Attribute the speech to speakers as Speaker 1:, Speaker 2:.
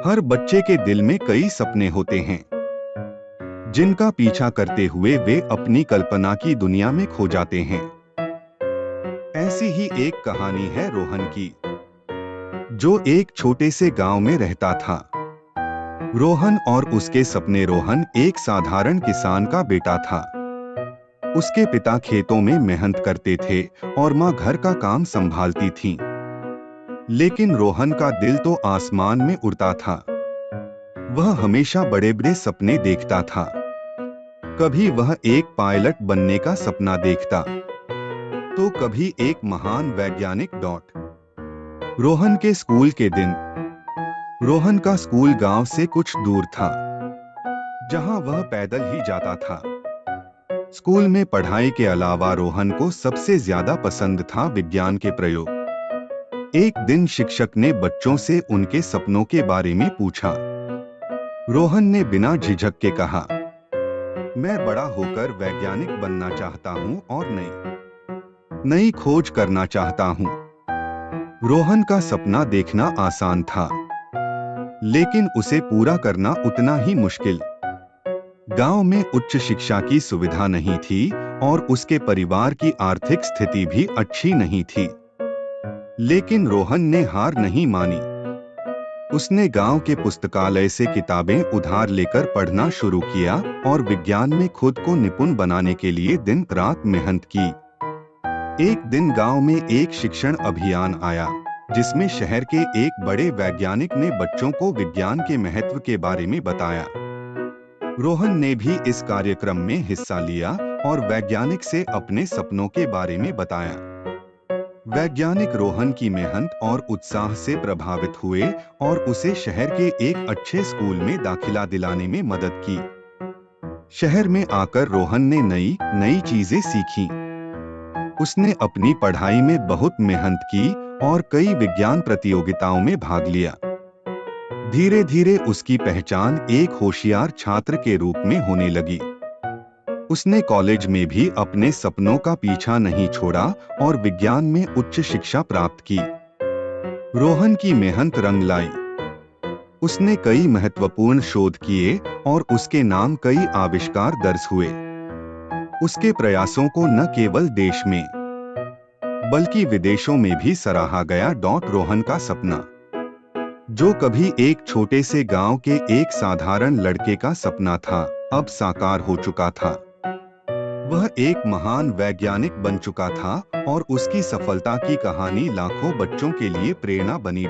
Speaker 1: हर बच्चे के दिल में कई सपने होते हैं जिनका पीछा करते हुए वे अपनी कल्पना की दुनिया में खो जाते हैं। ऐसी ही एक कहानी है रोहन की, जो एक छोटे से गांव में रहता था। रोहन और उसके सपने। रोहन एक साधारण किसान का बेटा था। उसके पिता खेतों में मेहनत करते थे और माँ घर का काम संभालती थी। लेकिन रोहन का दिल तो आसमान में उड़ता था। वह हमेशा बड़े बड़े सपने देखता था। कभी वह एक पायलट बनने का सपना देखता, तो कभी एक महान वैज्ञानिक। रोहन के स्कूल के दिन। रोहन का स्कूल गांव से कुछ दूर था, जहां वह पैदल ही जाता था। स्कूल में पढ़ाई के अलावा रोहन को सबसे ज्यादा पसंद था विज्ञान के प्रयोग। एक दिन शिक्षक ने बच्चों से उनके सपनों के बारे में पूछा। रोहन ने बिना झिझक के कहा, मैं बड़ा होकर वैज्ञानिक बनना चाहता हूँ और नई खोज करना चाहता हूँ। रोहन का सपना देखना आसान था, लेकिन उसे पूरा करना उतना ही मुश्किल। गांव में उच्च शिक्षा की सुविधा नहीं थी और उसके परिवार की आर्थिक स्थिति भी अच्छी नहीं थी। लेकिन रोहन ने हार नहीं मानी। उसने गांव के पुस्तकालय से किताबें उधार लेकर पढ़ना शुरू किया और विज्ञान में खुद को निपुण बनाने के लिए दिन रात मेहनत की। एक दिन गांव में एक शिक्षण अभियान आया, जिसमें शहर के एक बड़े वैज्ञानिक ने बच्चों को विज्ञान के महत्व के बारे में बताया। रोहन ने भी इस कार्यक्रम में हिस्सा लिया और वैज्ञानिक से अपने सपनों के बारे में बताया। वैज्ञानिक रोहन की मेहनत और उत्साह से प्रभावित हुए और उसे शहर के एक अच्छे स्कूल में दाखिला दिलाने में मदद की। शहर में आकर रोहन ने नई चीजें सीखी। उसने अपनी पढ़ाई में बहुत मेहनत की और कई विज्ञान प्रतियोगिताओं में भाग लिया। धीरे धीरे उसकी पहचान एक होशियार छात्र के रूप में होने लगी। उसने कॉलेज में भी अपने सपनों का पीछा नहीं छोड़ा और विज्ञान में उच्च शिक्षा प्राप्त की। रोहन की मेहनत रंग लाई। उसने कई महत्वपूर्ण शोध किए और उसके नाम कई आविष्कार दर्ज हुए। उसके प्रयासों को न केवल देश में बल्कि विदेशों में भी सराहा गया। रोहन का सपना, जो कभी एक छोटे से गांव के एक साधारण लड़के का सपना था, अब साकार हो चुका था। वह एक महान वैज्ञानिक बन चुका था और उसकी सफलता की कहानी लाखों बच्चों के लिए प्रेरणा बनी।